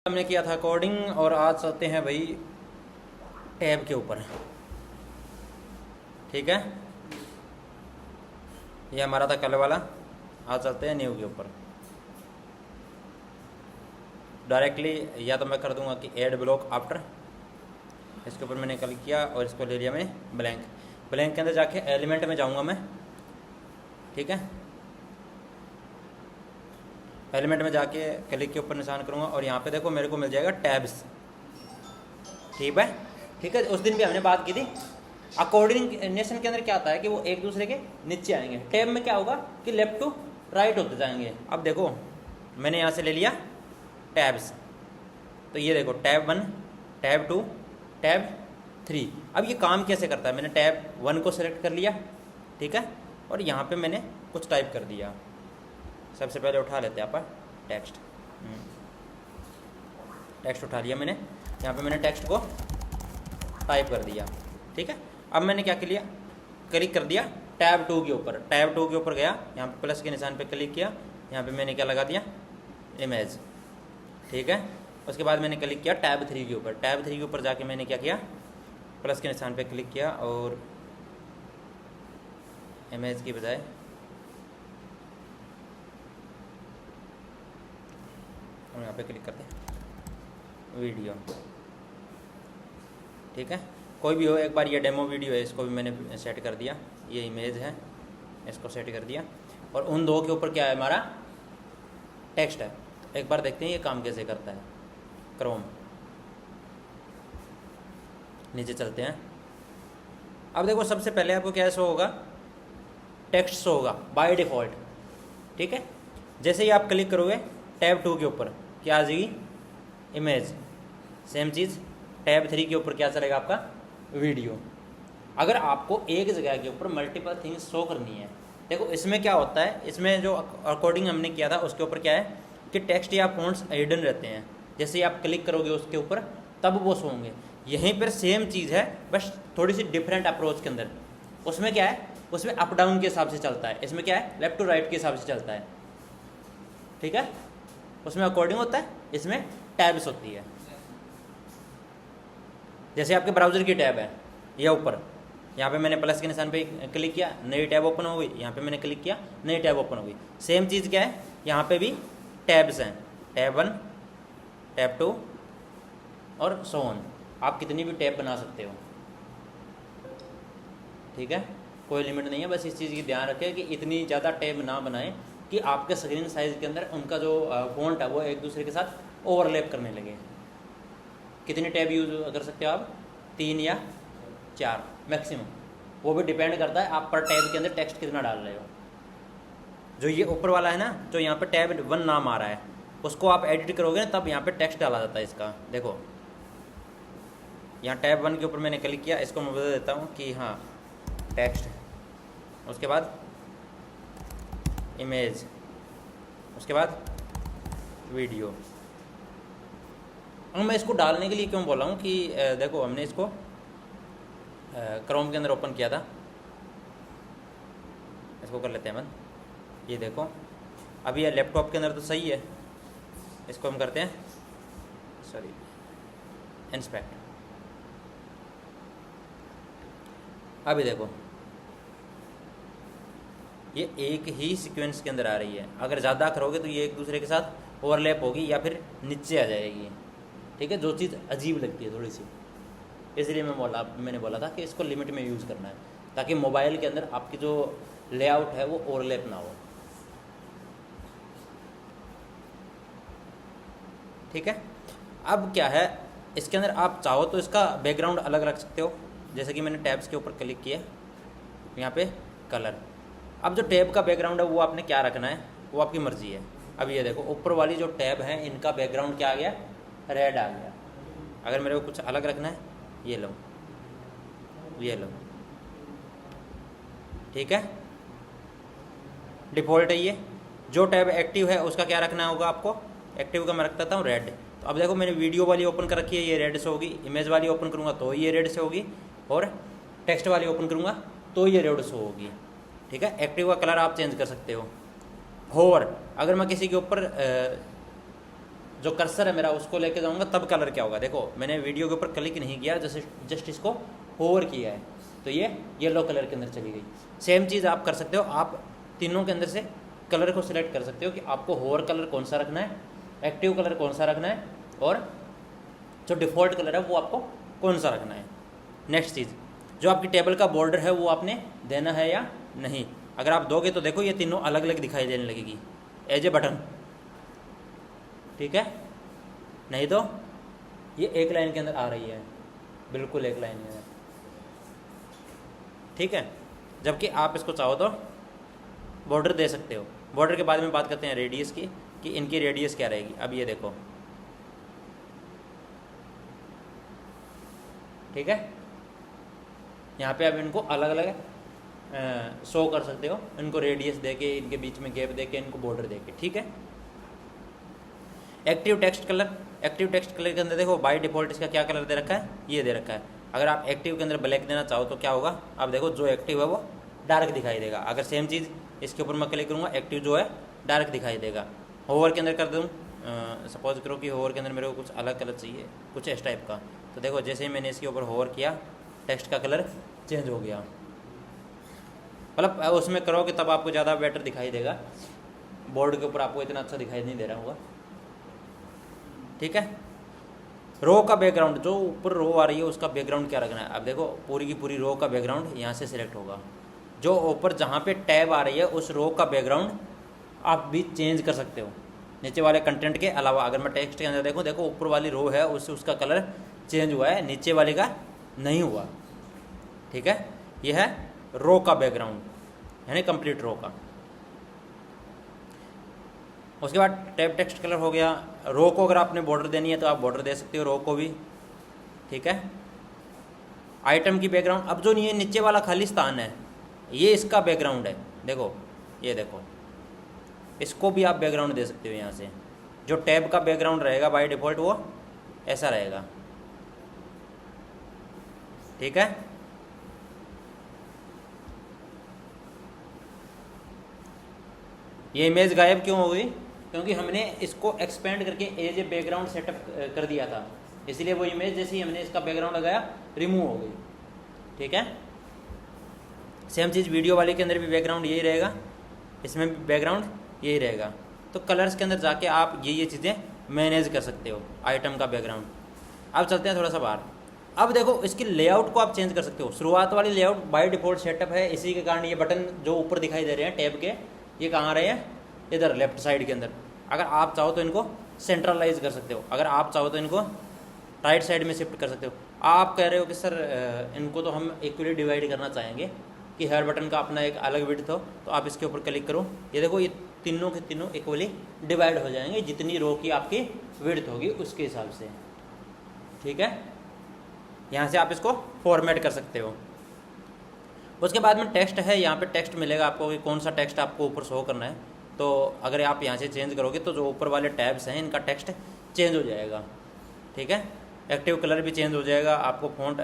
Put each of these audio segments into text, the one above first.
हमने किया था कोडिंग और आज चलते हैं भाई टैब के ऊपर। ठीक है, ये हमारा था कल वाला। आज चलते हैं न्यू के ऊपर डायरेक्टली। या तो मैं कर दूंगा कि ऐड ब्लॉक आफ्टर, इसके ऊपर मैंने क्लिक किया और इसको ले लिया मैंने ब्लैंक। ब्लैंक के अंदर जाके एलिमेंट में जाऊंगा मैं। ठीक है, एलिमेंट में जाके क्लिक के ऊपर निशान करूंगा और यहाँ पे देखो मेरे को मिल जाएगा टैब्स। ठीक है, ठीक है। उस दिन भी हमने बात की थी कोऑर्डिनेशन के अंदर क्या आता है कि वो एक दूसरे के नीचे आएंगे। टैब में क्या होगा कि लेफ्ट टू राइट होते जाएंगे। अब देखो मैंने यहाँ से ले लिया टैब्स, तो ये देखो टैब 1, टैब 2, टैब 3। अब ये काम कैसे करता है, मैंने टैब 1 को सिलेक्ट कर लिया, ठीक है, और यहाँ पे मैंने कुछ टाइप कर दिया। सबसे पहले उठा लेते हैं आप टेक्स्ट। टेक्स्ट उठा लिया मैंने, यहाँ पे मैंने टेक्स्ट को टाइप कर दिया। ठीक है, अब मैंने क्या किया, क्लिक कर दिया टैब 2 के ऊपर। टैब 2 के ऊपर गया, यहाँ पे प्लस के निशान पे क्लिक किया, यहाँ पे मैंने क्या लगा दिया, इमेज। ठीक है, उसके बाद मैंने क्लिक किया टैब 3 के ऊपर। टैब 3 के ऊपर जाके मैंने क्या किया, प्लस के निशान पे क्लिक किया और इमेज की बजाय हम यहाँ पे क्लिक करते हैं वीडियो। ठीक है, कोई भी हो, एक बार ये डेमो वीडियो है, इसको भी मैंने सेट कर दिया। ये इमेज है, इसको सेट कर दिया और उन दो के ऊपर क्या है, हमारा टेक्स्ट है। एक बार देखते हैं ये काम कैसे करता है। क्रोम नीचे चलते हैं। अब देखो सबसे पहले आपको क्या शो होगा, टेक्स्ट शो होगा बाय डिफ़ॉल्ट। ठीक है, जैसे ही आप क्लिक करोगे टैब 2 के ऊपर क्या आ जाएगी, इमेज। सेम चीज़ टैब 3 के ऊपर क्या चलेगा आपका, वीडियो। अगर आपको एक जगह के ऊपर मल्टीपल थिंग्स शो करनी है, देखो इसमें क्या होता है, इसमें जो अकॉर्डिंग हमने किया था उसके ऊपर क्या है कि टेक्स्ट या फॉन्ट्स हिडन रहते हैं। जैसे ही आप क्लिक करोगे उसके ऊपर तब वो शो होंगे। यहीं पर सेम चीज़ है, बस थोड़ी सी डिफरेंट अप्रोच के अंदर। उसमें क्या है, उसमें अप डाउन के हिसाब से चलता है, इसमें क्या है लेफ्ट टू राइट के हिसाब से चलता है। ठीक है, उसमें अकॉर्डिंग होता है, इसमें टैब्स होती है। जैसे आपके ब्राउज़र की टैब है, यह ऊपर, यहाँ पे मैंने प्लस के निशान पे क्लिक किया, नई टैब ओपन हो गई। यहाँ पे मैंने क्लिक किया, नई टैब ओपन हो गई। सेम चीज़ क्या है, यहाँ पे भी टैब्स हैं, टैब 1, टैब 2 और सो ऑन। आप कितनी भी टैब बना सकते हो। ठीक है, कोई लिमिट नहीं है। बस इस चीज़ की ध्यान रखें कि इतनी ज़्यादा टैब ना बनाएं कि आपके स्क्रीन साइज़ के अंदर उनका जो फॉन्ट है वो एक दूसरे के साथ ओवरलैप करने लगे। कितने टैब यूज़ कर सकते हो आप, 3 या 4 मैक्सिमम। वो भी डिपेंड करता है आप पर टैब के अंदर टेक्स्ट कितना डाल रहे हो। जो ये ऊपर वाला है ना, जो यहाँ पे टैब 1 नाम आ रहा है, उसको आप एडिट करोगे ना तब यहाँ पे टेक्स्ट डाला जाता है इसका। देखो यहाँ टैब 1 के ऊपर मैंने क्लिक किया, इसको मैं बता देता हूँ कि हाँ टेक्स्ट, उसके बाद इमेज, उसके बाद वीडियो। मैं इसको डालने के लिए क्यों बोला हूँ कि देखो हमने इसको क्रोम के अंदर ओपन किया था। इसको कर लेते हैं बंद। ये देखो अभी ये लैपटॉप के अंदर तो सही है, इसको हम करते हैं सॉरी इंस्पेक्ट। अभी देखो ये एक ही सीक्वेंस के अंदर आ रही है। अगर ज़्यादा करोगे तो ये एक दूसरे के साथ ओवरलैप होगी या फिर नीचे आ जाएगी। ठीक है, जो चीज़ अजीब लगती है थोड़ी सी, इसलिए मैंने बोला था कि इसको लिमिट में यूज़ करना है ताकि मोबाइल के अंदर आपकी जो लेआउट है वो ओवरलैप ना हो। ठीक है, अब क्या है इसके अंदर, आप चाहो तो इसका बैकग्राउंड अलग रख सकते हो। जैसे कि मैंने टैब्स के ऊपर क्लिक किया, यहाँ पे कलर। अब जो टैब का बैकग्राउंड है वो आपने क्या रखना है वो आपकी मर्जी है। अब ये देखो ऊपर वाली जो टैब है इनका बैकग्राउंड क्या आ गया, रेड आ गया। अगर मेरे को कुछ अलग रखना है, ये लो, ये लो। ठीक है, डिफ़ॉल्ट है ये। जो टैब एक्टिव है उसका क्या रखना होगा आपको, एक्टिव का मैं रख देता हूँ रेड। तो अब देखो मैंने वीडियो वाली ओपन कर रखी है, ये रेड से होगी। इमेज वाली ओपन करूँगा तो ये रेड से होगी, और टेक्स्ट वाली ओपन करूँगा तो ये रेड से होगी। ठीक है, एक्टिव का कलर आप चेंज कर सकते हो। होवर, अगर मैं किसी के ऊपर जो कर्सर है मेरा उसको लेके जाऊंगा तब कलर क्या होगा। देखो मैंने वीडियो के ऊपर क्लिक नहीं किया, जैसे जस्ट इसको होवर किया है तो ये येलो कलर के अंदर चली गई। सेम चीज़ आप कर सकते हो, आप तीनों के अंदर से कलर को सिलेक्ट कर सकते हो कि आपको होवर कलर कौन सा रखना है, एक्टिव कलर कौन सा रखना है, और जो डिफ़ॉल्ट कलर है वो आपको कौन सा रखना है। नेक्स्ट चीज़, जो आपकी टेबल का बॉर्डर है वो आपने देना है या नहीं। अगर आप दोगे तो देखो ये तीनों अलग अलग दिखाई देने लगेगी एज ए बटन, ठीक है, नहीं तो ये एक लाइन के अंदर आ रही है, बिल्कुल एक लाइन में, ठीक है। जबकि आप इसको चाहो तो बॉर्डर दे सकते हो। बॉर्डर के बाद में बात करते हैं रेडियस की, कि इनकी रेडियस क्या रहेगी। अब ये देखो, ठीक है, यहाँ पे आप इनको अलग अलग शो कर सकते हो, इनको रेडियस देके, इनके बीच में गैप देके, इनको बॉर्डर देके, ठीक है। Active text colour, active text colour के अंदर देखो बाय डिफ़ॉल्ट इसका क्या कलर दे रखा है, ये दे रखा है। अगर आप एक्टिव के अंदर ब्लैक देना चाहो तो क्या होगा, आप देखो जो एक्टिव है वो डार्क दिखाई देगा। अगर सेम चीज़ इसके ऊपर मैं क्लिक करूँगा, एक्टिव जो है डार्क दिखाई देगा। होवर के अंदर कर दूँ, सपोज करो कि होवर के अंदर मेरे को कुछ अलग कलर चाहिए, कुछ इस टाइप का, तो देखो जैसे ही मैंने इसके ऊपर होवर किया टेक्स्ट का कलर चेंज हो गया। मतलब उसमें करोगे तब आपको ज़्यादा बेटर दिखाई देगा, बोर्ड के ऊपर आपको इतना अच्छा दिखाई नहीं दे रहा होगा, ठीक है। रो का बैकग्राउंड, जो ऊपर रो आ रही है उसका बैकग्राउंड क्या रखना है। अब देखो पूरी की पूरी रो का बैकग्राउंड यहाँ से सिलेक्ट होगा। जो ऊपर जहाँ पे टैब आ रही है उस रो का बैकग्राउंड आप भी चेंज कर सकते हो, नीचे वाले कंटेंट के अलावा। अगर मैं टेक्स्ट के अंदर देखूँ, देखो ऊपर वाली रो है उससे उसका कलर चेंज हुआ है, नीचे वाले का नहीं हुआ, ठीक है। यह है रो का बैकग्राउंड, यानी कंप्लीट रो का। उसके बाद टैब टेक्स्ट कलर हो गया। रो को अगर आपने बॉर्डर देनी है तो आप बॉर्डर दे सकते हो, रो को भी, ठीक है। आइटम की बैकग्राउंड, अब जो ये नीचे वाला खाली स्थान है ये इसका बैकग्राउंड है, देखो ये देखो, इसको भी आप बैकग्राउंड दे सकते हो यहाँ से। जो टैब का बैकग्राउंड रहेगा बाय डिफ़ॉल्ट वो ऐसा रहेगा, ठीक है। ये इमेज गायब क्यों हो गई, क्योंकि हमने इसको एक्सपेंड करके एज ए बैकग्राउंड सेटअप कर दिया था, इसलिए वो इमेज जैसे ही हमने इसका बैकग्राउंड लगाया रिमूव हो गई, ठीक है। सेम चीज़ वीडियो वाले के अंदर भी बैकग्राउंड यही रहेगा, इसमें भी बैकग्राउंड यही रहेगा। तो कलर्स के अंदर जाके आप ये चीज़ें मैनेज कर सकते हो, आइटम का बैकग्राउंड। अब चलते हैं थोड़ा सा बाहर। अब देखो इसकी लेआउट को आप चेंज कर सकते हो। शुरुआत वाली लेआउट बाय डिफ़ॉल्ट सेटअप है, इसी के कारण ये बटन जो ऊपर दिखाई दे रहे हैं टैब के, ये कहाँ आ रहे हैं, इधर लेफ्ट साइड के अंदर। अगर आप चाहो तो इनको सेंट्रलाइज कर सकते हो, अगर आप चाहो तो इनको राइट साइड में शिफ्ट कर सकते हो। आप कह रहे हो कि सर इनको तो हम इक्वली डिवाइड करना चाहेंगे कि हर बटन का अपना एक अलग विड्थ हो, तो आप इसके ऊपर क्लिक करो, ये देखो ये तीनों के तीनों इक्वली डिवाइड हो जाएंगे, जितनी रो की आपकी विड्थ होगी उसके हिसाब से, ठीक है। यहाँ से आप इसको फॉर्मेट कर सकते हो। उसके बाद में टेक्स्ट है, यहाँ पे टेक्स्ट मिलेगा आपको कि कौन सा टेक्स्ट आपको ऊपर शो करना है। तो अगर आप यहाँ से चेंज करोगे तो जो ऊपर वाले टैब्स हैं इनका टेक्स्ट चेंज हो जाएगा, ठीक है। एक्टिव कलर भी चेंज हो जाएगा। आपको फ़ॉन्ट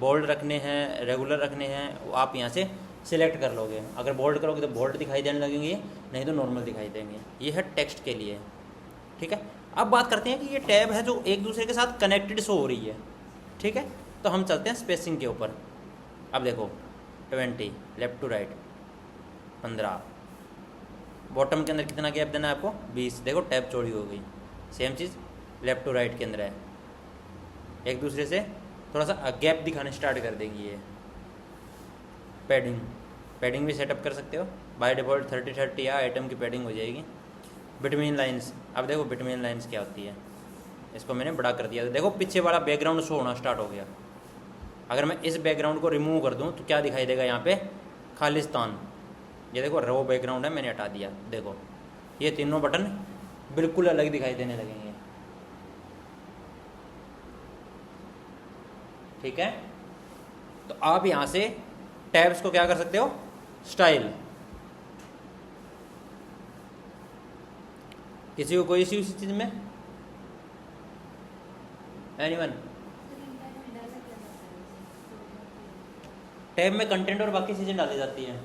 बोल्ड रखने हैं, रेगुलर रखने हैं, वो आप यहाँ से सिलेक्ट कर लोगे। अगर बोल्ड करोगे तो बोल्ड दिखाई देने लगेंगे, नहीं तो नॉर्मल दिखाई देंगे। ये है टेक्स्ट के लिए, ठीक है। अब बात करते हैं कि ये टैब है जो एक दूसरे के साथ कनेक्टेड शो हो रही है, ठीक है। तो हम चलते हैं स्पेसिंग के ऊपर। अब देखो 20 लेफ्ट टू राइट 15, बॉटम के अंदर कितना गैप देना है आपको 20। देखो टैब चौड़ी हो गई। सेम चीज़ लेफ्ट टू राइट के अंदर है, एक दूसरे से थोड़ा सा गैप दिखाने स्टार्ट कर देंगी ये। पैडिंग, पैडिंग भी सेटअप कर सकते हो बाय डिफ़ॉल्ट 30-30 या आइटम की पैडिंग हो जाएगी। बिटवीन लाइंस, अब देखो बिटवीन लाइंस क्या होती है, इसको मैंने बड़ा कर दिया। देखो पीछे वाला बैकग्राउंड शो होना स्टार्ट हो गया। अगर मैं इस बैकग्राउंड को रिमूव कर दूं तो क्या दिखाई देगा यहाँ पे, खालिस्तान। ये देखो रो बैकग्राउंड है, मैंने हटा दिया। देखो ये तीनों बटन बिल्कुल अलग दिखाई देने लगेंगे, ठीक है। तो आप यहाँ से टैब्स को क्या कर सकते हो, स्टाइल। किसी को कोई इसी चीज़ में, एनीवन? टैब में कंटेंट और बाकी चीज़ें डाली जाती हैं।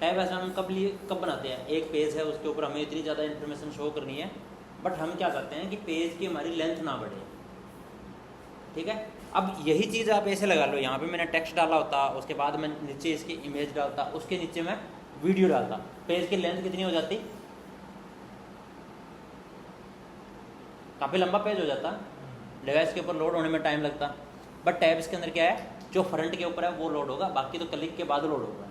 टैब ऐसा हम कब बनाते हैं, एक पेज है उसके ऊपर हमें इतनी ज़्यादा इन्फॉर्मेशन शो करनी है, बट हम क्या करते हैं कि पेज की हमारी लेंथ ना बढ़े, ठीक है। अब यही चीज़ आप ऐसे लगा लो, यहाँ पे मैंने टेक्स्ट डाला होता, उसके बाद मैं नीचे इसकी इमेज डालता, उसके नीचे मैं वीडियो डालता, पेज की लेंथ कितनी हो जाती, काफ़ी लंबा पेज हो जाता, डिवाइस के ऊपर लोड होने में टाइम लगता। बट टैब्स के अंदर क्या है, जो फ्रंट के ऊपर है वो लोड होगा, बाकी तो क्लिक के बाद लोड होगा।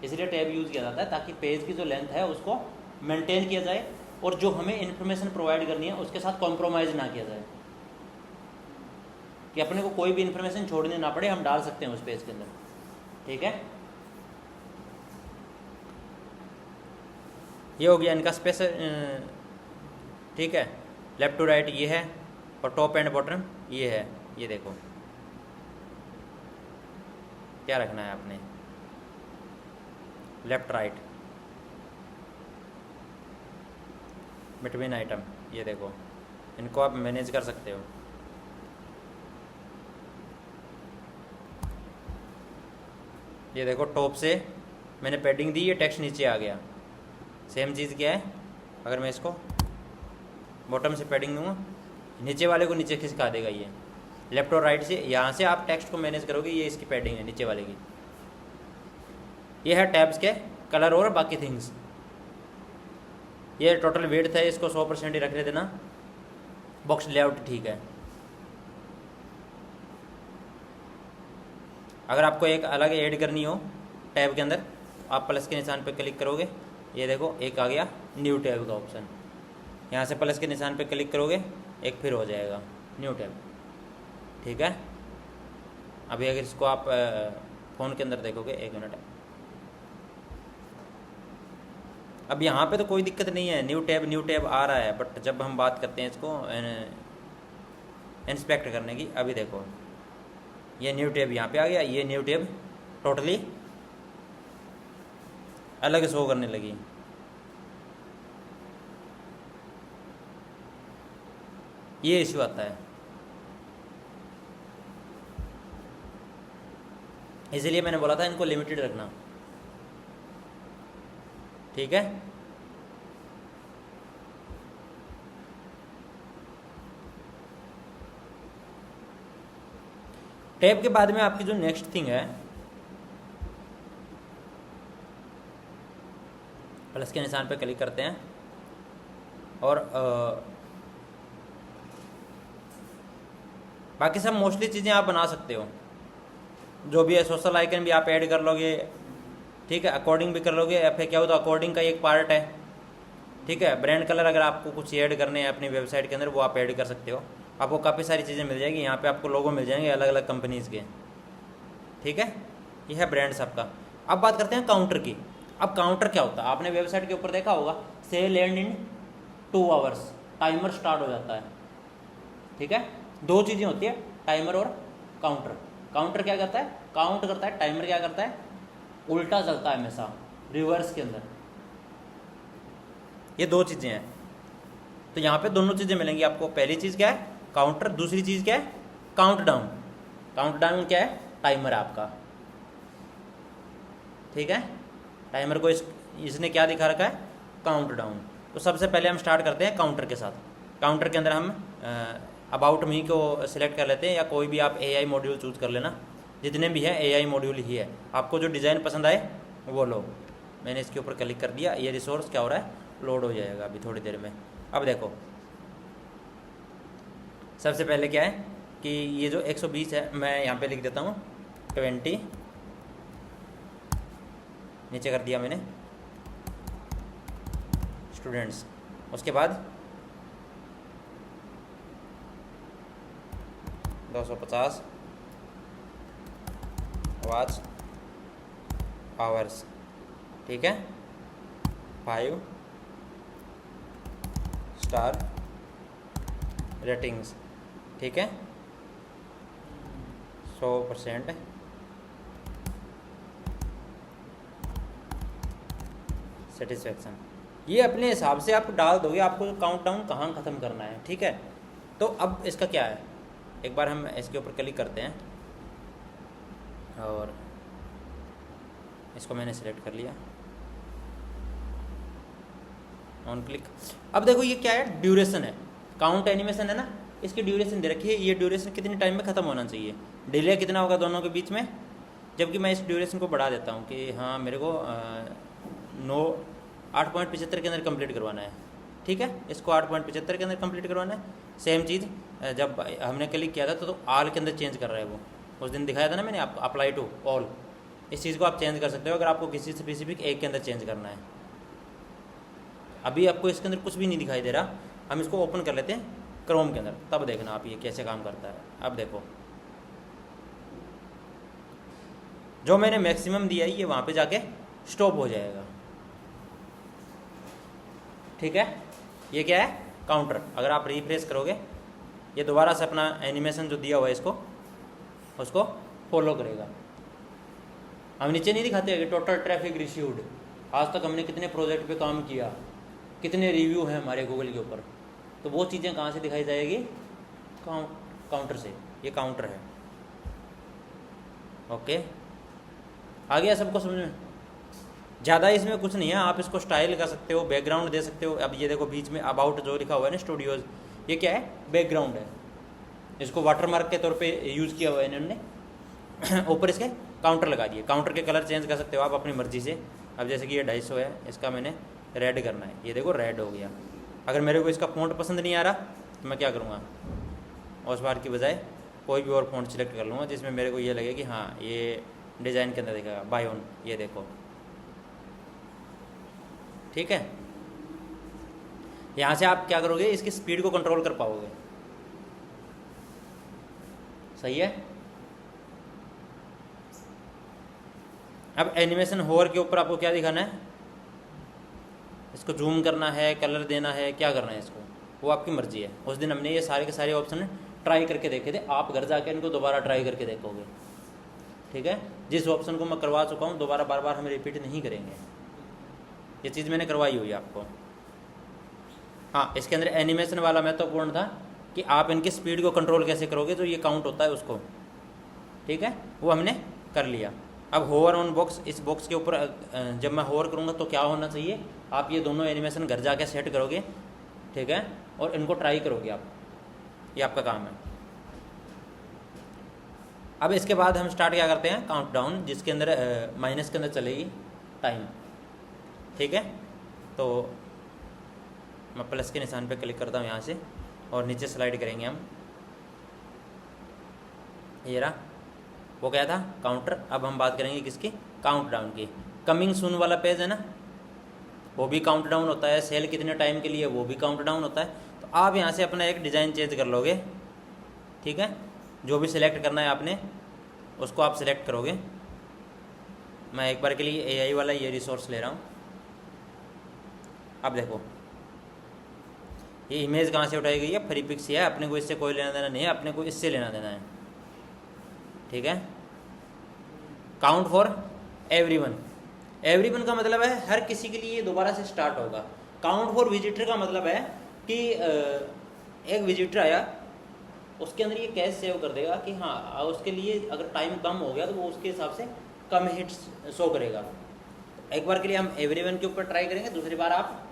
इसलिए टैब यूज़ किया जाता है ताकि पेज की जो लेंथ है उसको मेंटेन किया जाए, और जो हमें इन्फॉर्मेशन प्रोवाइड करनी है उसके साथ कॉम्प्रोमाइज़ ना किया जाए, कि अपने को कोई भी इन्फॉर्मेशन छोड़नी ना पड़े, हम डाल सकते हैं उस पेज के अंदर, ठीक है। ये हो गया इनका स्पेस, ठीक है। लेफ्ट टू राइट ये है, और टॉप एंड बॉटम ये है। ये देखो क्या रखना है आपने, लेफ्ट राइट, बिटवीन आइटम, ये देखो इनको आप मैनेज कर सकते हो। ये देखो टॉप से मैंने पैडिंग दी, ये टेक्स्ट नीचे आ गया। सेम चीज़ क्या है, अगर मैं इसको बॉटम से पैडिंग दूंगा, नीचे वाले को नीचे खिसका देगा। ये लेफ्ट और राइट से, यहाँ से आप टेक्स्ट को मैनेज करोगे, ये इसकी पैडिंग है नीचे वाले की। ये है टैब्स के कलर और बाकी थिंग्स। ये टोटल वेट है, इसको 100% ही रख देना। बॉक्स लेआउट ठीक है। अगर आपको एक अलग ऐड करनी हो टैब के अंदर, आप प्लस के निशान पर क्लिक करोगे, ये देखो एक आ गया न्यू टैब का ऑप्शन। यहाँ से प्लस के निशान पर क्लिक करोगे, एक फिर हो जाएगा न्यू टैब, ठीक है। अभी अगर इसको आप फ़ोन के अंदर देखोगे, एक मिनट, अब यहाँ पे तो कोई दिक्कत नहीं है, न्यू टैब आ रहा है। बट जब हम बात करते हैं इसको इंस्पेक्ट करने की, अभी देखो ये न्यू टैब यहाँ पे आ गया, ये न्यू टैब टोटली अलग शो करने लगी। ये इश्यू आता है, इसीलिए मैंने बोला था इनको लिमिटेड रखना, ठीक है। टैब के बाद में आपकी जो नेक्स्ट थिंग है, प्लस के निशान पे क्लिक करते हैं, और बाकी सब मोस्टली चीज़ें आप बना सकते हो। जो भी है, सोशल आइकन भी आप ऐड कर लोगे, ठीक है। अकॉर्डिंग भी कर लोगे, या फिर क्या होता है, अकॉर्डिंग का एक पार्ट है, ठीक है। ब्रांड कलर अगर आपको कुछ ऐड करने हैं अपनी वेबसाइट के अंदर, वो आप ऐड कर सकते हो। आपको काफ़ी सारी चीज़ें मिल जाएगी यहाँ पे, आपको लोगो मिल जाएंगे अलग अलग कंपनीज़ के, ठीक है। ये है ब्रांड्स आपका। अब बात करते हैं काउंटर की। अब काउंटर क्या होता है, आपने वेबसाइट के ऊपर देखा होगा, sale end in 2 hours, timer start हो जाता है, ठीक है। दो चीज़ें होती है, टाइमर और काउंटर। काउंटर क्या करता है, काउंट करता है। टाइमर क्या करता है, उल्टा चलता है हमेशा, रिवर्स के अंदर। ये दो चीज़ें हैं, तो यहाँ पे दोनों चीज़ें मिलेंगी आपको। पहली चीज़ क्या है, काउंटर। दूसरी चीज़ क्या है, काउंट डाउन। काउंट डाउन क्या है, टाइमर आपका, ठीक है। टाइमर को इसने क्या दिखा रखा है, काउंट डाउन। तो सबसे पहले हम स्टार्ट करते हैं काउंटर के साथ। काउंटर के अंदर हम अबाउट मी को सिलेक्ट कर लेते हैं, या कोई भी आप AI मॉड्यूल चूज़ कर लेना, जितने भी हैं AI मॉड्यूल ही है। आपको जो डिज़ाइन पसंद आए वो लो। मैंने इसके ऊपर क्लिक कर दिया, ये रिसोर्स क्या हो रहा है, लोड हो जाएगा अभी थोड़ी देर में। अब देखो सबसे पहले क्या है कि ये जो 120 है, मैं यहाँ पे लिख देता हूँ 20, नीचे कर दिया मैंने स्टूडेंट्स। उसके बाद 250 वॉच आवर्स, ठीक है। 5 स्टार रेटिंग्स, ठीक है। 100% सेटिस्फेक्शन। ये अपने हिसाब से आप डाल दोगे, आपको काउंट डाउन कहाँ ख़त्म करना है, ठीक है। तो अब इसका क्या है, एक बार हम इसके ऊपर क्लिक करते हैं, और इसको मैंने सिलेक्ट कर लिया, ऑन क्लिक। अब देखो ये क्या है, ड्यूरेशन है, काउंट एनिमेशन है ना, इसकी ड्यूरेशन दे रखी है, ये ड्यूरेशन कितने टाइम में ख़त्म होना चाहिए, डिले कितना होगा दोनों के बीच में। जबकि मैं इस ड्यूरेशन को बढ़ा देता हूँ कि हाँ मेरे को 8.75 के अंदर कंप्लीट करवाना है, ठीक है, इसको 8.75 के अंदर कंप्लीट करवाना है। सेम चीज़ जब हमने क्लिक किया था तो आल के अंदर चेंज कर रहा है वो, उस दिन दिखाया था ना मैंने आपको, अप्लाई टू ऑल। इस चीज़ को आप चेंज कर सकते हो अगर आपको किसी स्पेसिफिक एक के अंदर चेंज करना है। अभी आपको इसके अंदर कुछ भी नहीं दिखाई दे रहा, हम इसको ओपन कर लेते हैं क्रोम के अंदर, तब देखना आप ये कैसे काम करता है। अब देखो जो मैंने मैक्सिमम दिया है ये वहाँ पे जाके स्टॉप हो जाएगा, ठीक है। ये क्या है, काउंटर। अगर आप रिफ्रेश करोगे ये दोबारा से अपना एनिमेशन जो दिया हुआ है इसको उसको फॉलो करेगा। हम नीचे नहीं दिखाते कि टोटल ट्रैफिक रिसीव्ड, आज तक हमने कितने प्रोजेक्ट पे काम किया, कितने रिव्यू हैं हमारे गूगल के ऊपर, तो वो चीज़ें कहाँ से दिखाई जाएगी, काउंटर से। ये काउंटर है, ओके। आ गया सबको समझ में? ज़्यादा इसमें कुछ नहीं है, आप इसको स्टाइल कर सकते हो, बैकग्राउंड दे सकते हो। अब ये देखो बीच में अबाउट जो लिखा हुआ है ना स्टूडियोज़, ये क्या है, बैकग्राउंड है, इसको वाटरमार्क के तौर पे यूज़ किया हुआ है इन्होंने। ऊपर इसके काउंटर लगा दिए, काउंटर के कलर चेंज कर सकते हो आप अपनी मर्जी से। अब जैसे कि ये 250 है, इसका मैंने रेड करना है, ये देखो रेड हो गया। अगर मेरे को इसका फ़ॉन्ट पसंद नहीं आ रहा तो मैं क्या करूँगा, उस बार की बजाय कोई भी और फ़ॉन्ट सिलेक्ट कर लूँगा जिसमें मेरे को ये लगे कि हाँ ये डिज़ाइन के अंदर दिखेगा, बाय ऑन, ये देखो, ठीक है। यहाँ से आप क्या करोगे, इसकी स्पीड को कंट्रोल कर पाओगे, सही है। अब एनिमेशन होवर के ऊपर आपको क्या दिखाना है, इसको जूम करना है, कलर देना है, क्या करना है इसको, वो आपकी मर्जी है। उस दिन हमने ये सारे के सारे ऑप्शन ट्राई करके देखे थे, आप घर जाके इनको दोबारा ट्राई करके देखोगे, ठीक है। जिस ऑप्शन को मैं करवा चुका हूँ दोबारा बार बार हम रिपीट नहीं करेंगे, ये चीज़ मैंने करवाई हुई है आपको। हाँ, इसके अंदर एनिमेशन वाला महत्वपूर्ण था कि आप इनकी स्पीड को कंट्रोल कैसे करोगे, जो ये काउंट होता है उसको, ठीक है, वो हमने कर लिया। अब होवर ऑन बॉक्स, इस बॉक्स के ऊपर जब मैं होवर करूँगा तो क्या होना चाहिए, आप ये दोनों एनिमेशन घर जाके सेट करोगे, ठीक है, और इनको ट्राई करोगे आप, ये आपका काम है। अब इसके बाद हम स्टार्ट क्या करते हैं, काउंटडाउन, जिसके अंदर माइनस के अंदर चलेगी टाइम, ठीक है। तो मैं प्लस के निशान पे क्लिक करता हूँ यहाँ से और नीचे स्लाइड करेंगे हम, ये रहा, वो क्या था, काउंटर। अब हम बात करेंगे किसकी, काउंटडाउन की। कमिंग सून वाला पेज है ना, वो भी काउंटडाउन होता है, सेल कितने टाइम के लिए वो भी काउंटडाउन होता है। तो आप यहाँ से अपना एक डिज़ाइन चेंज कर लोगे, ठीक है, जो भी सिलेक्ट करना है आपने उसको आप सिलेक्ट करोगे। मैं एक बार के लिए AI वाला ये रिसोर्स ले रहा हूँ। अब देखो ये इमेज कहाँ से उठाई गई है, फ्री पिक से है, अपने को इससे कोई लेना देना नहीं है, अपने को इससे लेना देना है, ठीक है। काउंट फॉर एवरीवन, एवरीवन का मतलब है हर किसी के लिए दोबारा से स्टार्ट होगा। काउंट फॉर विजिटर का मतलब है कि एक विजिटर आया, उसके अंदर ये कैश सेव कर देगा कि हाँ उसके लिए अगर टाइम कम हो गया तो वो उसके हिसाब से कम हिट्स शो करेगा। एक बार के लिए हम एवरीवन के ऊपर ट्राई करेंगे, दूसरी बार आप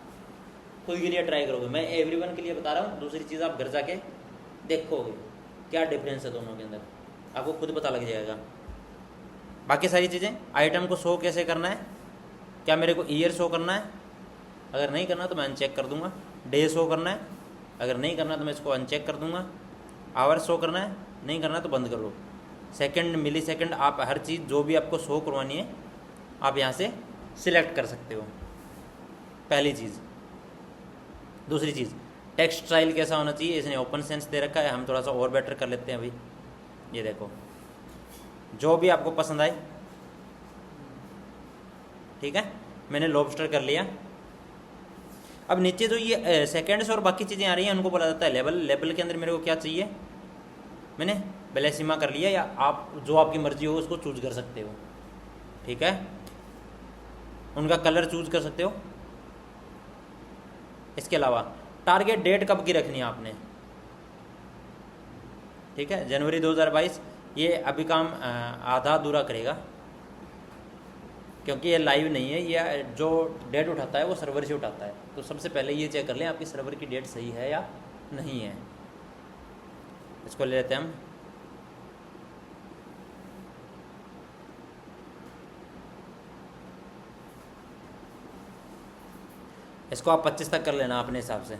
खुद के लिए ट्राई करोगे। मैं एवरीवन के लिए बता रहा हूँ, दूसरी चीज़ आप घर जाके देखोगे क्या डिफरेंस है दोनों के अंदर, आपको खुद पता लग जाएगा। बाकी सारी चीज़ें, आइटम को शो कैसे करना है, क्या मेरे को ईयर शो करना है, अगर नहीं करना तो मैं अनचेक कर दूंगा। डे शो करना है, अगर नहीं करना तो मैं इसको अनचेक कर दूंगा। आवर शो करना है, नहीं करना तो बंद कर लो। सेकंड, मिली सेकंड, आप हर चीज़ जो भी आपको शो करवानी है आप यहाँ से सिलेक्ट कर सकते हो, पहली चीज़। दूसरी चीज़, टेक्स्ट स्टाइल कैसा होना चाहिए, इसने ओपन सेंस दे रखा है, हम थोड़ा सा और बेटर कर लेते हैं अभी। ये देखो जो भी आपको पसंद आए, ठीक है, मैंने लॉबस्टर कर लिया। अब नीचे जो ये सेकेंड्स और बाकी चीज़ें आ रही हैं उनको बोला जाता है लेबल। लेबल के अंदर मेरे को क्या चाहिए, मैंने बेलेसिमा कर लिया, या आप जो आपकी मर्जी हो उसको चूज कर सकते हो, ठीक है। उनका कलर चूज कर सकते हो। इसके अलावा टारगेट डेट कब की रखनी है आपने, ठीक है, जनवरी 2022। ये अभी काम आधा अधूरा करेगा, क्योंकि ये लाइव नहीं है, ये जो डेट उठाता है वो सर्वर से उठाता है। तो सबसे पहले ये चेक कर लें आपकी सर्वर की डेट सही है या नहीं है। इसको ले लेते हैं हम। इसको आप 25 तक कर लेना अपने हिसाब से,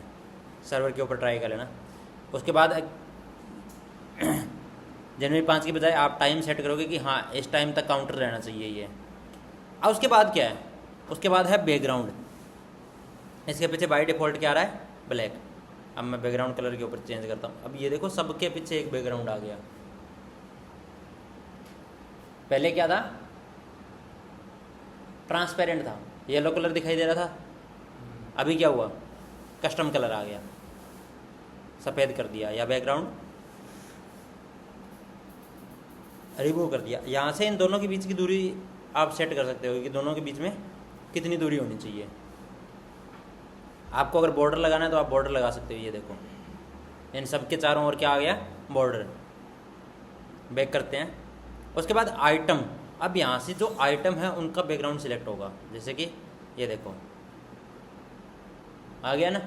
सर्वर के ऊपर ट्राई कर लेना। उसके बाद जनवरी 5 की बजाय आप टाइम सेट करोगे कि हाँ इस टाइम तक काउंटर रहना चाहिए ये। अब उसके बाद क्या है, उसके बाद है बैकग्राउंड। इसके पीछे बाय डिफ़ॉल्ट क्या आ रहा है, ब्लैक। अब मैं बैकग्राउंड कलर के ऊपर चेंज करता हूँ। अब ये देखो सबके पीछे एक बैकग्राउंड आ गया। पहले क्या था, ट्रांसपेरेंट था, येलो कलर दिखाई दे रहा था। अभी क्या हुआ, कस्टम कलर आ गया, सफ़ेद कर दिया, या बैकग्राउंड रिमूव कर दिया। यहाँ से इन दोनों के बीच की दूरी आप सेट कर सकते हो कि दोनों के बीच में कितनी दूरी होनी चाहिए। आपको अगर बॉर्डर लगाना है तो आप बॉर्डर लगा सकते हो। ये देखो इन सब के चारों ओर क्या आ गया, बॉर्डर। बैक करते हैं। उसके बाद आइटम। अब यहाँ से जो आइटम है उनका बैकग्राउंड सिलेक्ट होगा। जैसे कि ये देखो आ गया ना,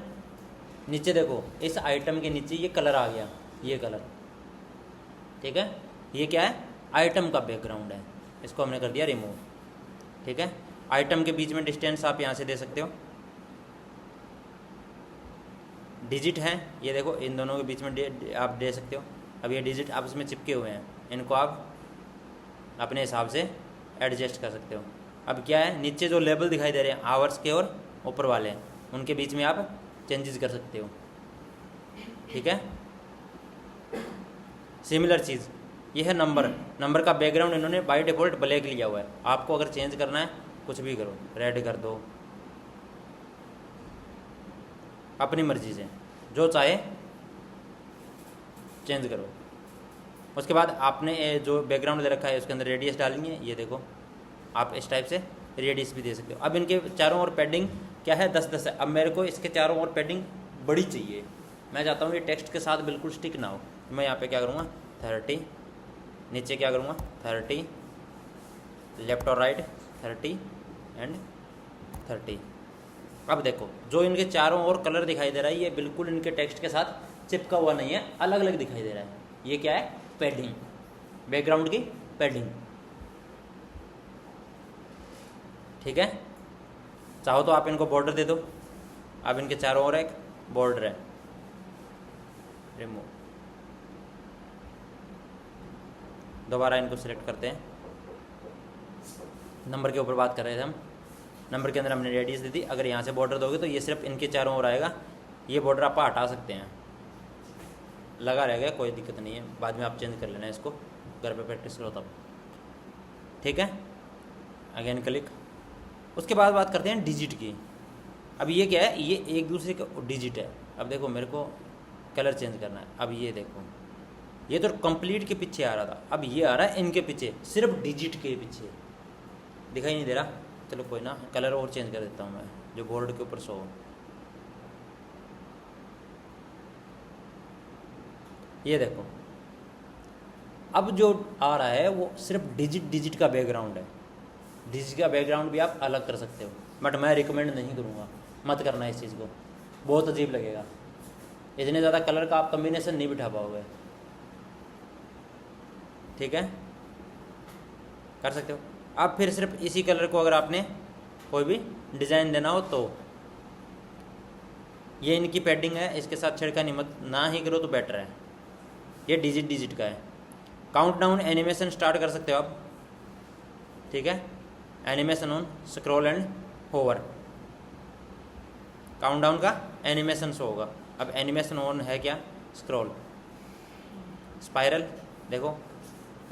नीचे देखो इस आइटम के नीचे ये कलर आ गया, ये कलर, ठीक है। ये क्या है, आइटम का बैकग्राउंड है। इसको हमने कर दिया रिमूव, ठीक है। आइटम के बीच में डिस्टेंस आप यहाँ से दे सकते हो। डिजिट हैं, ये देखो इन दोनों के बीच में आप दे सकते हो। अब ये डिजिट आपस में चिपके हुए हैं, इनको आप अपने हिसाब से एडजस्ट कर सकते हो। अब क्या है, नीचे जो लेबल दिखाई दे रहे हैं आवर्स के और ऊपर वाले, उनके बीच में आप चेंजेस कर सकते हो, ठीक है। सिमिलर चीज़ ये है नंबर। नंबर का बैकग्राउंड इन्होंने बाय डिफ़ॉल्ट ब्लैक लिया हुआ है। आपको अगर चेंज करना है कुछ भी करो, रेड कर दो, अपनी मर्जी से जो चाहे चेंज करो। उसके बाद आपने जो बैकग्राउंड दे रखा है उसके अंदर रेडियस डालनी है। ये देखो आप इस टाइप से रेडियस भी दे सकते हो। अब इनके चारों ओर पैडिंग क्या है, 10-10 है। अब मेरे को इसके चारों ओर पैडिंग बड़ी चाहिए। मैं चाहता हूँ ये टेक्स्ट के साथ बिल्कुल स्टिक ना हो। मैं यहाँ पे क्या करूँगा, 30, नीचे क्या करूँगा 30, लेफ्ट और राइट 30 एंड 30। अब देखो जो इनके चारों ओर कलर दिखाई दे रहा है ये बिल्कुल इनके टेक्स्ट के साथ चिपका हुआ नहीं है, अलग अलग दिखाई दे रहा है। ये क्या है, पैडिंग, बैकग्राउंड की पैडिंग, ठीक है। चाहो तो आप इनको बॉर्डर दे दो। अब इनके चारों ओर एक बॉर्डर है, रिमूव। दोबारा इनको सिलेक्ट करते हैं। नंबर के ऊपर बात कर रहे थे हम। नंबर के अंदर हमने रेडियस दी थी। अगर यहाँ से बॉर्डर दोगे तो ये सिर्फ इनके चारों ओर आएगा। ये बॉर्डर आप हटा सकते हैं, लगा रहेगा, कोई दिक्कत नहीं है। बाद में आप चेंज कर लेना इसको, घर पे प्रैक्टिस करो तब, ठीक है। Again click. उसके बाद बात करते हैं डिजिट की। अब ये क्या है, ये एक दूसरे का डिजिट है। अब देखो मेरे को कलर चेंज करना है। अब ये देखो ये तो कंप्लीट के पीछे आ रहा था, अब ये आ रहा है इनके पीछे, सिर्फ डिजिट के पीछे। दिखाई नहीं दे रहा, चलो कोई ना, कलर और चेंज कर देता हूँ मैं जो बोर्ड के ऊपर शो हो। ये देखो अब जो आ रहा है वो सिर्फ डिजिट का बैकग्राउंड है। डिजिट का बैकग्राउंड भी आप अलग कर सकते हो, बट मैं रिकमेंड नहीं करूँगा, मत करना इस चीज़ को, बहुत अजीब लगेगा। इतने ज़्यादा कलर का आप कम्बिनेशन नहीं बिठा पाओगे, ठीक है। कर सकते हो आप। फिर सिर्फ इसी कलर को अगर आपने कोई भी डिज़ाइन देना हो तो ये इनकी पैडिंग है, इसके साथ छिड़कानी मत ना ही करो तो बेटर है। ये डिजिट का है। काउंटडाउन एनिमेशन स्टार्ट कर सकते हो आप, ठीक है। Animation on, scroll and hover, countdown का एनिमेशन शो होगा। अब एनिमेशन ऑन है क्या, स्क्रॉल, स्पाइरल, देखो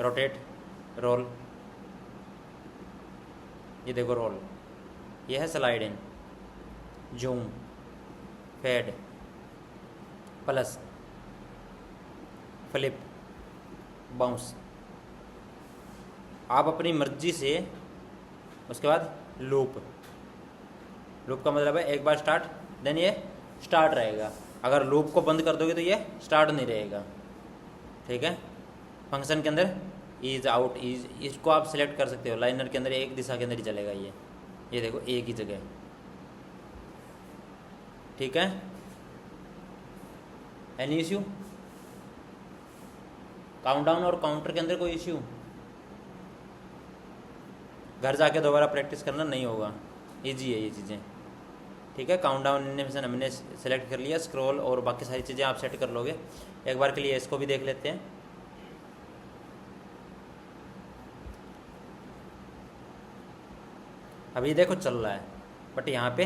रोटेट, रोल, ये देखो रोल, ये है slide in, zoom, fade, plus, flip, bounce. आप अपनी मर्जी से। उसके बाद लूप, लूप का मतलब है एक बार स्टार्ट देन ये स्टार्ट रहेगा। अगर लूप को बंद कर दोगे तो ये स्टार्ट नहीं रहेगा, ठीक है। फंक्शन के अंदर ईज आउट ईज, इसको आप सिलेक्ट कर सकते हो। लाइनर के अंदर एक दिशा के अंदर ही चलेगा ये देखो एक ही जगह, ठीक है। Any issue? काउंटडाउन और काउंटर के अंदर कोई इश्यू? घर जाके दोबारा प्रैक्टिस करना नहीं होगा, इजी है ये चीज़ें, ठीक है। काउंटडाउन एनिमेशन हमने सेलेक्ट कर लिया, स्क्रॉल और बाकी सारी चीज़ें आप सेट कर लोगे। एक बार के लिए इसको भी देख लेते हैं। अभी देखो चल रहा है, बट यहाँ पे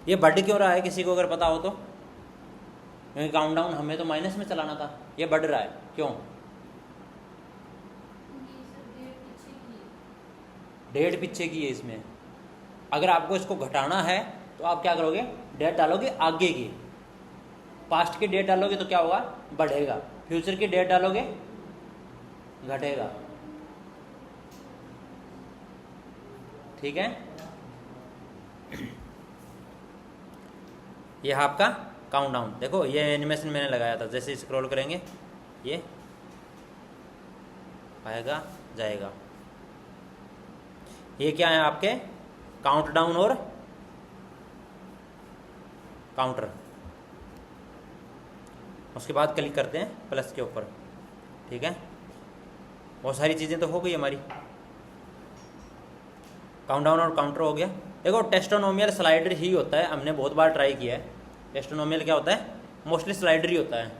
ये बढ़ क्यों रहा है, किसी को अगर पता हो तो? क्योंकि काउंटडाउन हमें तो माइनस में चलाना था, ये बढ़ रहा है क्यों? डेट पीछे की है इसमें। अगर आपको इसको घटाना है तो आप क्या करोगे, डेट डालोगे आगे की, पास्ट की डेट डालोगे तो क्या होगा, बढ़ेगा। फ्यूचर की डेट डालोगे घटेगा, ठीक है। यह आपका काउंटडाउन, देखो ये एनिमेशन मैंने लगाया था, जैसे स्क्रॉल करेंगे ये आएगा जाएगा। ये क्या है आपके, काउंटडाउन और काउंटर। उसके बाद क्लिक करते हैं प्लस के ऊपर, ठीक है। बहुत सारी चीज़ें तो हो गई हमारी, काउंटडाउन और काउंटर हो गया। देखो टेस्टोनोमियल स्लाइडर ही होता है, हमने बहुत बार ट्राई किया है। टेस्टोनोमियल क्या होता है, मोस्टली स्लाइडर ही होता है।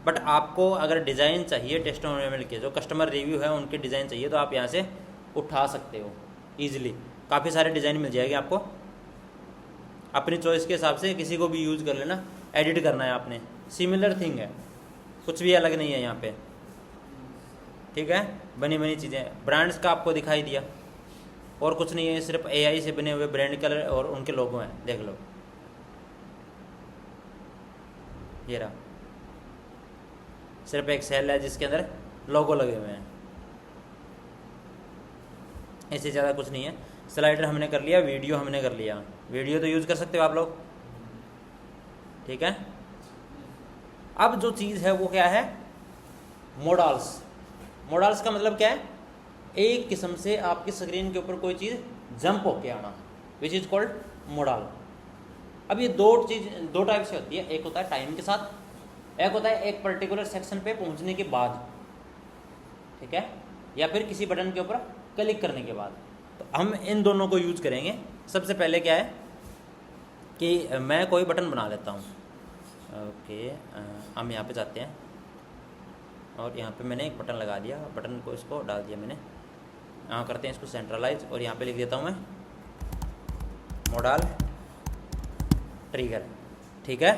बट आपको अगर डिज़ाइन चाहिए टेस्टोनोमियल के, जो कस्टमर रिव्यू है उनके डिज़ाइन चाहिए, तो आप यहाँ से उठा सकते हो ईजिली। काफ़ी सारे डिज़ाइन मिल जाएंगे आपको, अपनी चॉइस के हिसाब से किसी को भी यूज़ कर लेना। एडिट करना है आपने, सिमिलर थिंग है, कुछ भी अलग नहीं है यहाँ पे, ठीक है। बनी बनी चीज़ें, ब्रांड्स का आपको दिखाई दिया, और कुछ नहीं है, सिर्फ एआई से बने हुए ब्रांड कलर और उनके लोगो हैं, देख लो ये रहा, सिर्फ एक सेल है जिसके अंदर लोगो लगे हुए हैं, इससे ज़्यादा कुछ नहीं है। स्लाइडर हमने कर लिया, वीडियो हमने कर लिया, वीडियो तो यूज़ कर सकते हो आप लोग, ठीक है। अब जो चीज़ है वो क्या है, मॉडल्स। मॉडल्स का मतलब क्या है, एक किस्म से आपकी स्क्रीन के ऊपर कोई चीज़ जंप होके आना, विच इज़ कॉल्ड मॉडल। अब ये दो टाइप से होती है, एक होता है टाइम के साथ, एक होता है एक पर्टिकुलर सेक्शन पे पहुंचने के बाद, ठीक है, या फिर किसी बटन के ऊपर क्लिक करने के बाद। तो हम इन दोनों को यूज़ करेंगे। सबसे पहले क्या है कि मैं कोई बटन बना लेता हूँ, ओके। हम यहाँ पे जाते हैं और यहाँ पे मैंने एक बटन लगा दिया, बटन को इसको डाल दिया मैंने, यहाँ करते हैं इसको सेंट्रलाइज, और यहाँ पे लिख देता हूँ मैं मॉडल ट्रिगर, ठीक है।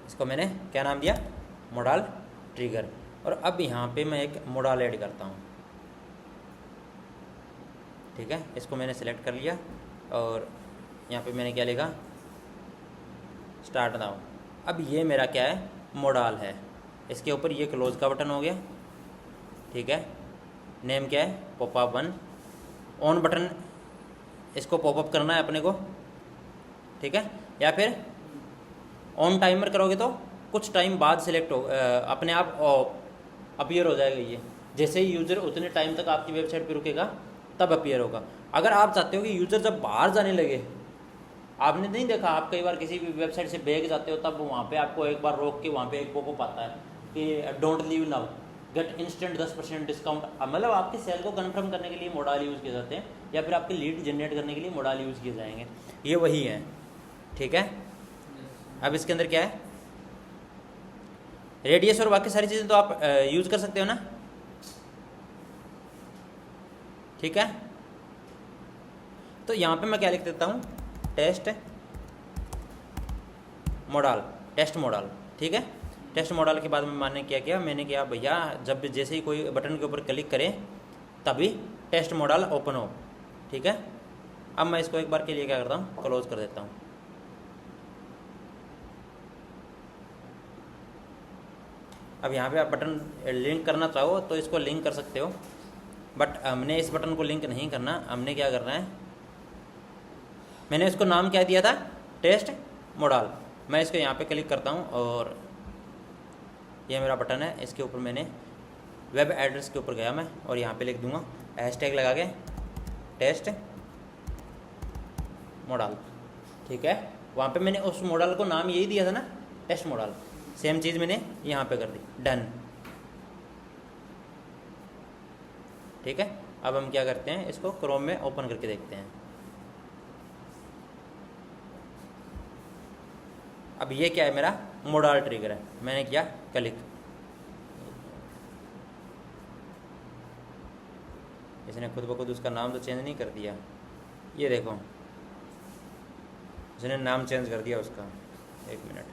इसको मैंने क्या नाम दिया, मॉडल ट्रिगर। और अब यहाँ पे मैं एक मॉडल ऐड करता हूँ, ठीक है। इसको मैंने सेलेक्ट कर लिया और यहाँ पे मैंने क्या लिखा, स्टार्ट नाउ। अब ये मेरा क्या है, मॉडल है। इसके ऊपर ये क्लोज का बटन हो गया, ठीक है। नेम क्या है, पॉपअप 1। ऑन बटन, इसको पॉपअप करना है अपने को, ठीक है। या फिर ऑन टाइमर करोगे तो कुछ टाइम बाद सिलेक्ट हो, अपने आप अपीयर हो जाएगा ये। जैसे ही यूज़र उतने टाइम तक आपकी वेबसाइट पे रुकेगा तब अपीयर होगा। अगर आप चाहते हो कि यूज़र जब बाहर जाने लगे, आपने नहीं देखा, आप कई बार किसी भी वेबसाइट से बैग जाते हो तब वहाँ पे आपको एक बार रोक के वहाँ पे एक पॉपअप आता है कि don't leave now, get instant 10% discount. मतलब आपके सेल को कंफर्म करने के लिए मॉडल यूज़ किए जाते हैं, या फिर आपके लीड जनरेट करने के लिए मॉडल यूज़ किए जाएंगे। ये वही है, ठीक है। अब इसके अंदर क्या है, रेडियस और बाकी सारी चीज़ें तो आप यूज़ कर सकते हो ना, ठीक है। तो यहाँ पे मैं क्या लिख देता हूँ, टेस्ट मॉडल, टेस्ट मॉडल, ठीक है। टेस्ट मॉडल के बाद में मैंने क्या किया, मैंने किया भैया जब जैसे ही कोई बटन के ऊपर क्लिक करें तभी टेस्ट मॉडल ओपन हो, ठीक है। अब मैं इसको एक बार के लिए क्या करता हूँ, क्लोज कर देता हूँ। अब यहाँ पे आप बटन लिंक करना चाहो तो इसको लिंक कर सकते हो, बट हमने इस बटन को लिंक नहीं करना। हमने क्या करना है, मैंने इसको नाम क्या दिया था, टेस्ट मॉडल। मैं इसको यहाँ पे क्लिक करता हूँ और ये मेरा बटन है, इसके ऊपर मैंने वेब एड्रेस के ऊपर गया मैं और यहाँ पे लिख दूँगा हैशटैग लगा के टेस्ट मॉडल। ठीक है, वहाँ पे मैंने उस मॉडल को नाम यही दिया था ना, टेस्ट मॉडल। सेम चीज़ मैंने यहाँ पे कर दी, डन। ठीक है, अब हम क्या करते हैं, इसको क्रोम में ओपन करके देखते हैं। अब ये क्या है, मेरा मॉडल ट्रिगर है, मैंने किया क्लिक, इसने खुद ब खुद उसका नाम तो चेंज नहीं कर दिया, ये देखो इसने नाम चेंज कर दिया उसका। एक मिनट,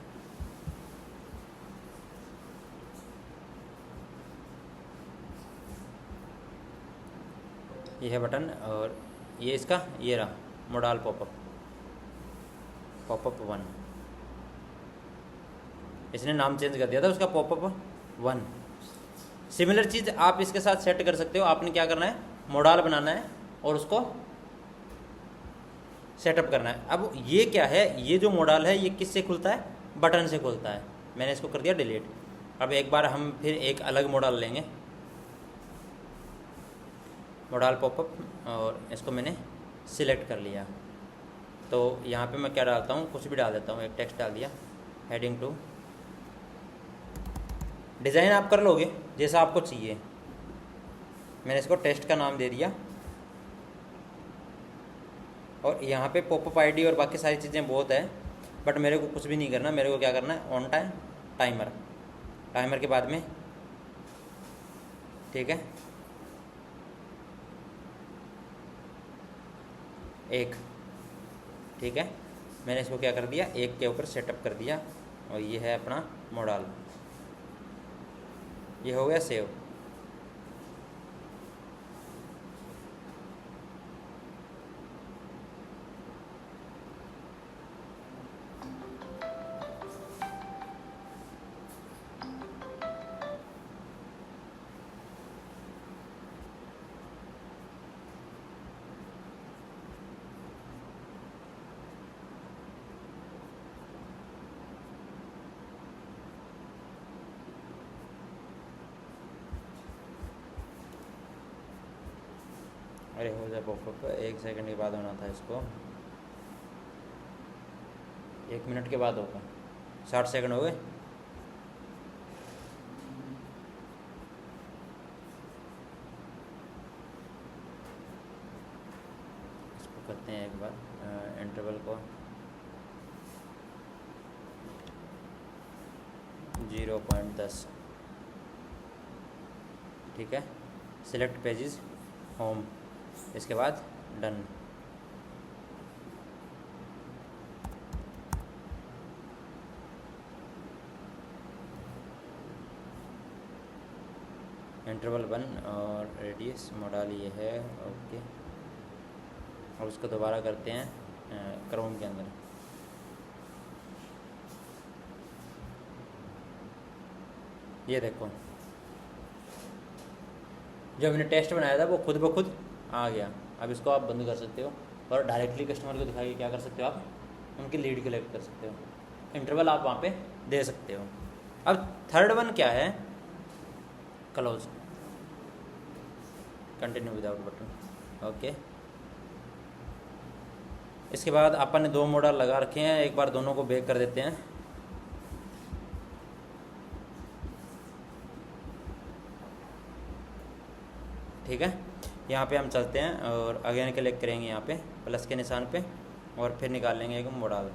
ये है बटन और ये इसका, ये रहा मॉडल पॉपअप 1, इसने नाम चेंज कर दिया था उसका पॉपअप 1। सिमिलर चीज़ आप इसके साथ सेट कर सकते हो। आपने क्या करना है, मॉडल बनाना है और उसको सेटअप करना है। अब ये क्या है, ये जो मॉडल है ये किससे खुलता है, बटन से खुलता है। मैंने इसको कर दिया डिलीट। अब एक बार हम फिर एक अलग मॉडल लेंगे, मॉडल पॉपअप, और इसको मैंने सिलेक्ट कर लिया। तो यहाँ पे मैं क्या डालता हूँ, कुछ भी डाल देता हूँ, एक टेक्स्ट डाल दिया, हेडिंग टू। डिज़ाइन आप कर लोगे जैसा आपको चाहिए, मैंने इसको टेस्ट का नाम दे दिया। और यहाँ पे पॉपअप आईडी और बाकी सारी चीज़ें बहुत है, बट मेरे को कुछ भी नहीं करना। मेरे को क्या करना है, ऑन टाइम टाइमर, टाइमर के बाद में, ठीक है, 1, ठीक है, मैंने इसको क्या कर दिया, 1 के ऊपर सेटअप कर दिया। और ये है अपना मॉडल, ये हो गया सेव। अरे हो जाए पॉपअप, 1 सेकंड के बाद होना था इसको, 1 मिनट के बाद होगा। 60 सेकंड हो गए। इसको करते हैं एक बार इंटरवल को 0.10, ठीक है। सिलेक्ट पेजेस होम, इसके बाद डन। इंटरवल 1 और रेडियस मॉडल ये है, ओके। अब उसको दोबारा करते हैं क्रोम के अंदर। ये देखो जो मैंने टेस्ट बनाया था वो खुद ब खुद आ गया। अब इसको आप बंद कर सकते हो और डायरेक्टली कस्टमर को दिखाइए क्या कर सकते हो आप, उनकी लीड कलेक्ट कर सकते हो। इंटरवल आप वहाँ पे दे सकते हो। अब थर्ड वन क्या है, close, continue without button, okay. इसके बाद अपन ने 2 मॉडल लगा रखे हैं, एक बार दोनों को बेक कर देते हैं। ठीक है, यहाँ पे हम चलते हैं और अगेन क्लिक करेंगे यहाँ पे प्लस के निशान पे और फिर निकाल लेंगे एक मॉडल।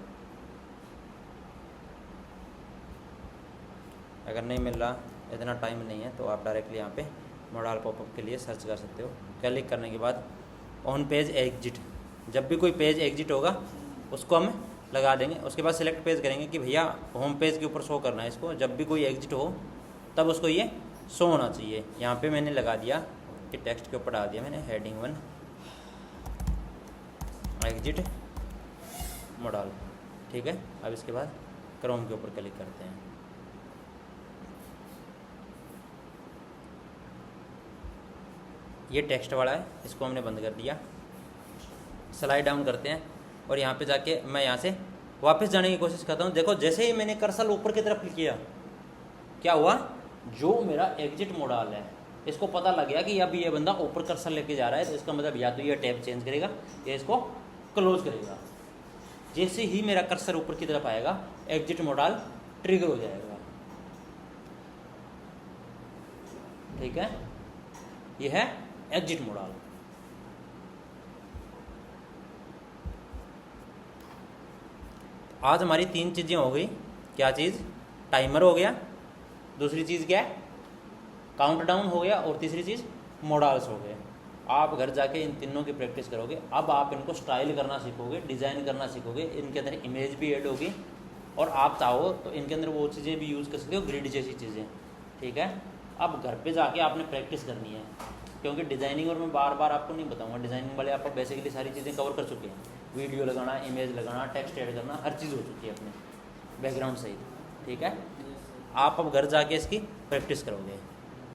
अगर नहीं मिल रहा, इतना टाइम नहीं है, तो आप डायरेक्टली यहाँ पे मॉडल पॉपअप के लिए सर्च कर सकते हो। क्लिक करने के बाद ऑन पेज एग्जिट, जब भी कोई पेज एग्जिट होगा उसको हम लगा देंगे। उसके बाद सिलेक्ट पेज करेंगे कि भैया होम पेज के ऊपर शो करना है इसको, जब भी कोई एग्जिट हो तब उसको ये शो होना चाहिए। यहाँ पे मैंने लगा दिया कि टेक्स्ट के ऊपर डाल दिया मैंने हेडिंग 1 एग्जिट मॉडल, ठीक है। अब इसके बाद क्रोम के ऊपर क्लिक करते हैं। ये टेक्स्ट वाला है, इसको हमने बंद कर दिया। स्लाइड डाउन करते हैं और यहाँ पे जाके मैं यहाँ से वापस जाने की कोशिश करता हूँ। देखो जैसे ही मैंने कर्सर ऊपर की तरफ किया, क्या हुआ, जो मेरा एग्जिट मोडाल है इसको पता लग गया कि अब ये बंदा ऊपर कर्सर लेके जा रहा है, तो इसका मतलब या तो ये टैब चेंज करेगा या इसको क्लोज करेगा। जैसे ही मेरा कर्सर ऊपर की तरफ आएगा एग्जिट मोडाल ट्रिगर हो जाएगा। ठीक है, ये है एग्जिट मोडाल। आज हमारी 3 चीज़ें हो गई। क्या चीज़, टाइमर हो गया, दूसरी चीज़ क्या है काउंटडाउन हो गया, और तीसरी चीज़ मोडाल्स हो गए। आप घर जाके इन तीनों की प्रैक्टिस करोगे, अब आप इनको स्टाइल करना सीखोगे, डिज़ाइन करना सीखोगे, इनके अंदर इमेज भी ऐड होगी, और आप चाहो तो इनके अंदर वो चीज़ें भी यूज़ कर सकते हो, ग्रिड जैसी चीज़ें। ठीक है, अब घर पे जाके आपने प्रैक्टिस करनी है, क्योंकि डिज़ाइनिंग और मैं बार बार आपको नहीं बताऊंगा, डिज़ाइनिंग वाले आप बेसिकली सारी चीज़ें कवर कर चुके हैं। वीडियो लगाना, इमेज लगाना, टेक्स्ट ऐड करना, हर चीज़ हो चुकी है अपने बैकग्राउंड सहित। ठीक है, आप अब घर जाके इसकी प्रैक्टिस करोगे।